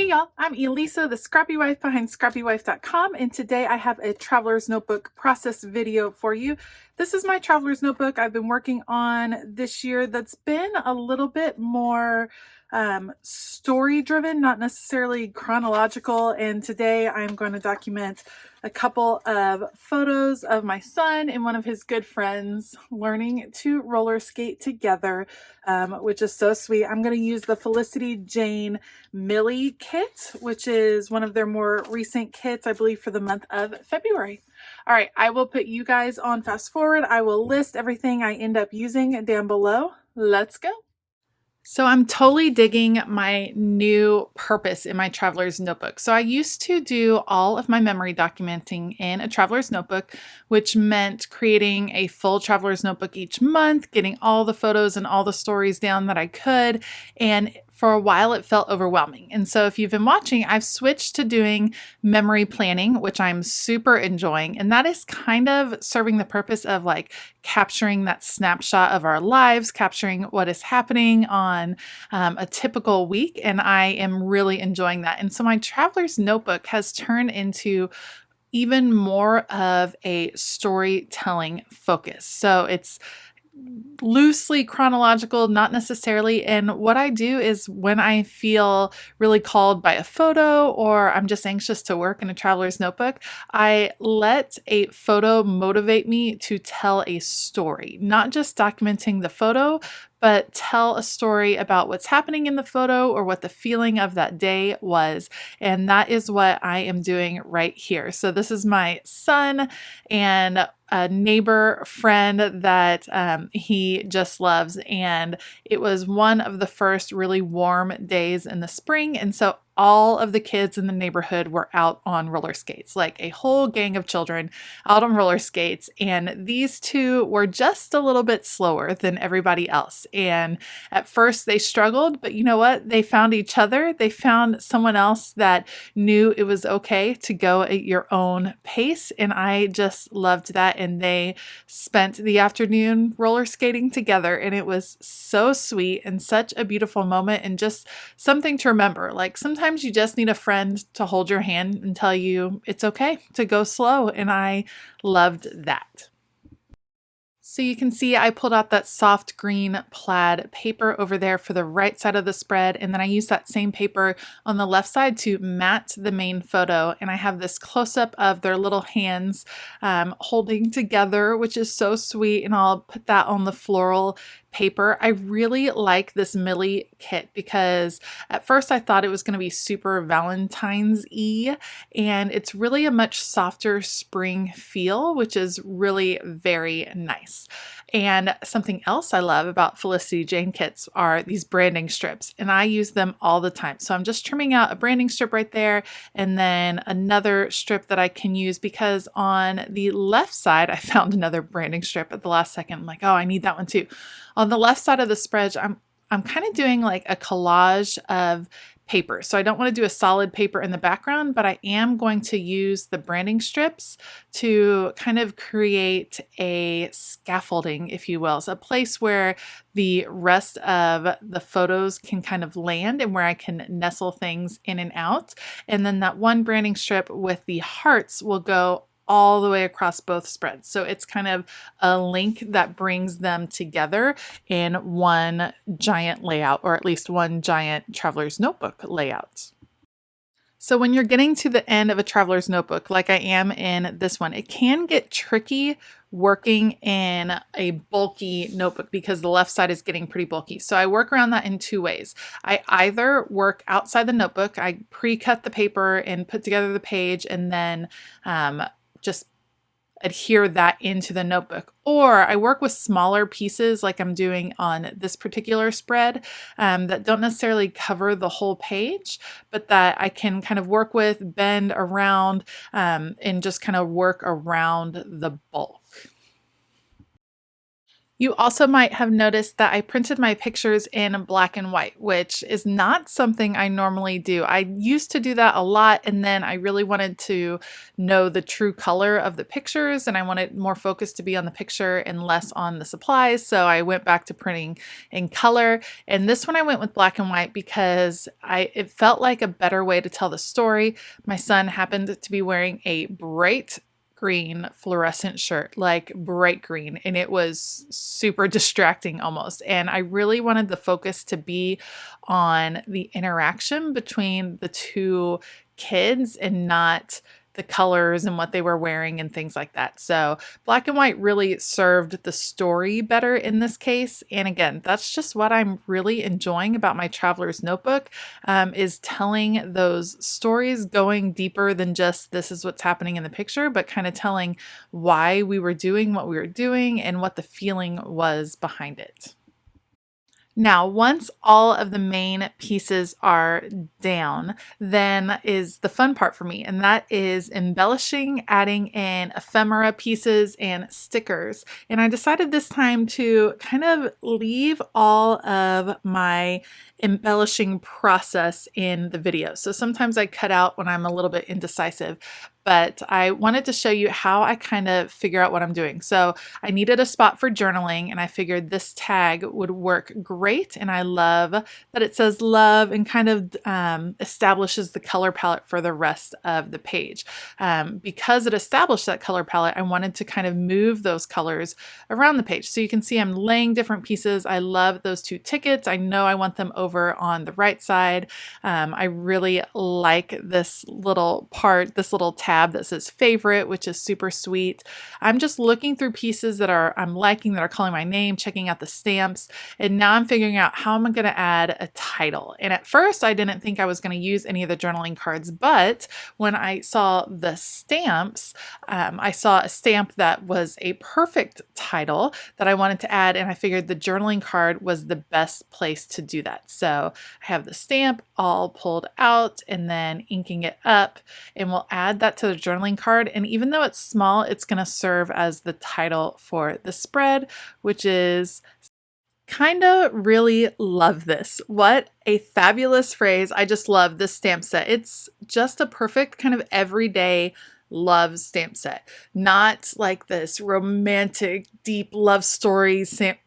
Hey y'all, I'm Elisa, the Scrappy Wife behind ScrappyWife.com, and today I have a traveler's notebook process video for you. This is my traveler's notebook I've been working on this year that's been a little bit more story driven, not necessarily chronological, and today I'm going to document a couple of photos of my son and one of his good friends learning to roller skate together, which is so sweet. I'm going to use the Felicity Jane Millie kit, which is one of their more recent kits, I believe, for the month of February. All right, I will put you guys on fast forward. I will list everything I end up using down below. Let's go. So I'm totally digging my new purpose in my traveler's notebook. So I used to do all of my memory documenting in a traveler's notebook, which meant creating a full traveler's notebook each month, getting all the photos and all the stories down that I could. And for a while, it felt overwhelming. And so if you've been watching, I've switched to doing memory planning, which I'm super enjoying. And that is kind of serving the purpose of like capturing that snapshot of our lives, capturing what is happening on a typical week. And I am really enjoying that. And so my traveler's notebook has turned into even more of a storytelling focus. So it's loosely chronological, not necessarily. And what I do is when I feel really called by a photo or I'm just anxious to work in a traveler's notebook, I let a photo motivate me to tell a story, not just documenting the photo, but tell a story about what's happening in the photo or what the feeling of that day was. And that is what I am doing right here. So this is my son and a neighbor friend that he just loves. And it was one of the first really warm days in the spring. And so all of the kids in the neighborhood were out on roller skates, like a whole gang of children out on roller skates. And these two were just a little bit slower than everybody else. And at first they struggled, but you know what? They found each other. They found someone else that knew it was okay to go at your own pace. And I just loved that. And they spent the afternoon roller skating together. And it was so sweet and such a beautiful moment and just something to remember. Like sometimes you just need a friend to hold your hand and tell you it's okay to go slow. And I loved that. So you can see I pulled out that soft green plaid paper over there for the right side of the spread. And then I used that same paper on the left side to mat the main photo. And I have this close-up of their little hands holding together, which is so sweet. And I'll put that on the floral paper. I really like this Millie kit because at first I thought it was going to be super Valentine's-y, and it's really a much softer spring feel, which is really very nice. And something else I love about Felicity Jane kits are these branding strips, and I use them all the time. So I'm just trimming out a branding strip right there, and then another strip that I can use because on the left side, I found another branding strip at the last second. I'm like, oh, I need that one too. On the left side of the spread, I'm kind of doing like a collage of paper. So I don't want to do a solid paper in the background, but I am going to use the branding strips to kind of create a scaffolding, if you will. So a place where the rest of the photos can kind of land and where I can nestle things in and out. And then that one branding strip with the hearts will go all the way across both spreads. So it's kind of a link that brings them together in one giant layout, or at least one giant traveler's notebook layout. So when you're getting to the end of a traveler's notebook, like I am in this one, it can get tricky working in a bulky notebook because the left side is getting pretty bulky. So I work around that in two ways. I either work outside the notebook, I pre-cut the paper and put together the page and then just adhere that into the notebook. Or I work with smaller pieces like I'm doing on this particular spread that don't necessarily cover the whole page, but that I can kind of work with, bend around, and just kind of work around the bulk. You also might have noticed that I printed my pictures in black and white, which is not something I normally do. I used to do that a lot, and then I really wanted to know the true color of the pictures, and I wanted more focus to be on the picture and less on the supplies, so I went back to printing in color. And this one I went with black and white because it felt like a better way to tell the story. My son happened to be wearing a bright green fluorescent shirt, like bright green, and it was super distracting almost. And I really wanted the focus to be on the interaction between the two kids and not the colors and what they were wearing and things like that. So black and white really served the story better in this case. And again, that's just what I'm really enjoying about my traveler's notebook, is telling those stories, going deeper than just this is what's happening in the picture, but kind of telling why we were doing what we were doing and what the feeling was behind it. Now, once all of the main pieces are down, then is the fun part for me, and that is embellishing, adding in ephemera pieces and stickers. And I decided this time to kind of leave all of my embellishing process in the video. So sometimes I cut out when I'm a little bit indecisive, but I wanted to show you how I kind of figure out what I'm doing. So I needed a spot for journaling, and I figured this tag would work great. And I love that it says love and kind of establishes the color palette for the rest of the page. Because it established that color palette, I wanted to kind of move those colors around the page. So you can see I'm laying different pieces. I love those two tickets. I know I want them over on the right side. I really like this little part, this little tab that says favorite, which is super sweet. I'm just looking through pieces that I'm liking, that are calling my name, checking out the stamps, and now I'm figuring out how I'm going to add a title. And at first I didn't think I was going to use any of the journaling cards, but when I saw the stamps, I saw a stamp that was a perfect title that I wanted to add, and I figured the journaling card was the best place to do that. So I have the stamp all pulled out and then inking it up, and we'll add that to the journaling card. And even though it's small, it's going to serve as the title for the spread, which is kinda really love this. What a fabulous phrase. I just love this stamp set. It's just a perfect kind of everyday love stamp set. Not like this romantic, deep love story stamp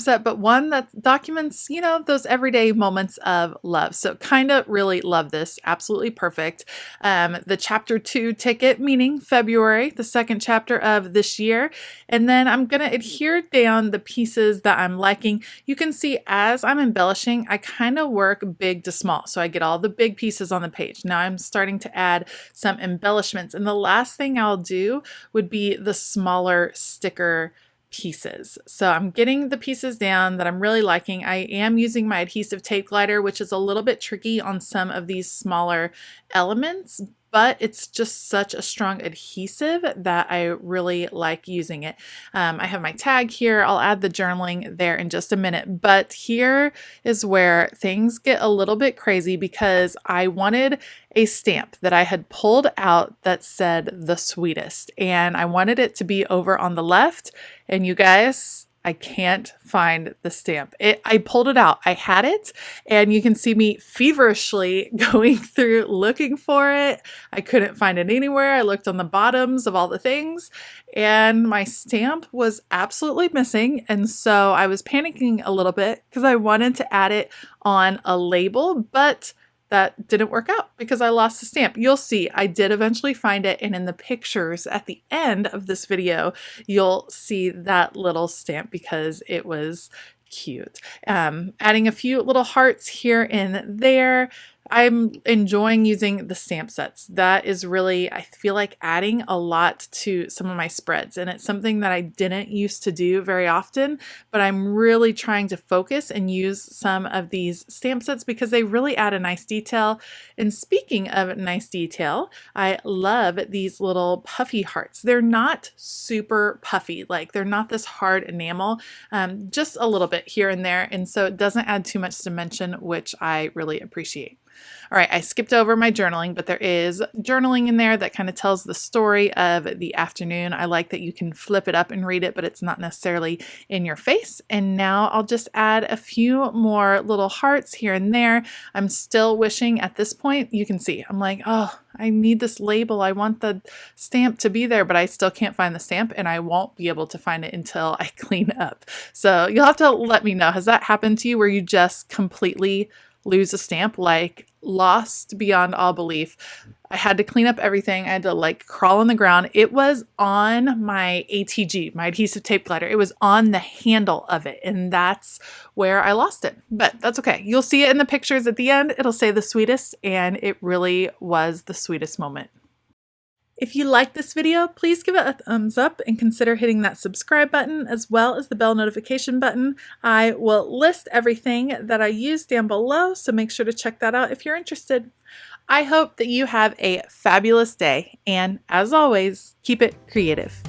set, but one that documents, those everyday moments of love. So kind of really love this. Absolutely perfect. The chapter 2 ticket, meaning February, the second chapter of this year. And then I'm going to adhere down the pieces that I'm liking. You can see as I'm embellishing, I kind of work big to small. So I get all the big pieces on the page. Now I'm starting to add some embellishments. And the last thing I'll do would be the smaller sticker pieces. So I'm getting the pieces down that I'm really liking. I am using my adhesive tape glider, which is a little bit tricky on some of these smaller elements, but it's just such a strong adhesive that I really like using it. I have my tag here. I'll add the journaling there in just a minute, but here is where things get a little bit crazy because I wanted a stamp that I had pulled out that said the sweetest, and I wanted it to be over on the left, and you guys, I can't find the stamp. I pulled it out. I had it, and you can see me feverishly going through looking for it. I couldn't find it anywhere. I looked on the bottoms of all the things, and my stamp was absolutely missing. And so I was panicking a little bit because I wanted to add it on a label, but that didn't work out because I lost the stamp. You'll see, I did eventually find it, and in the pictures at the end of this video, you'll see that little stamp because it was cute. Adding a few little hearts here and there. I'm enjoying using the stamp sets. That is really, I feel like, adding a lot to some of my spreads, and it's something that I didn't used to do very often, but I'm really trying to focus and use some of these stamp sets because they really add a nice detail. And speaking of nice detail, I love these little puffy hearts. They're not super puffy, like they're not this hard enamel, just a little bit here and there, and so it doesn't add too much dimension, which I really appreciate. All right, I skipped over my journaling, but there is journaling in there that kind of tells the story of the afternoon. I like that you can flip it up and read it, but it's not necessarily in your face. And now I'll just add a few more little hearts here and there. I'm still wishing at this point, you can see, I'm like, oh, I need this label. I want the stamp to be there, but I still can't find the stamp, and I won't be able to find it until I clean up. So you'll have to let me know. Has that happened to you where you just completely lose a stamp, like lost beyond all belief? I had to clean up everything. I had to like crawl on the ground. It was on my ATG, my adhesive tape glider. It was on the handle of it, and that's where I lost it. But that's okay. You'll see it in the pictures at the end. It'll say the sweetest, and it really was the sweetest moment. If you like this video, please give it a thumbs up and consider hitting that subscribe button as well as the bell notification button. I will list everything that I use down below, so make sure to check that out if you're interested. I hope that you have a fabulous day, and as always, keep it creative.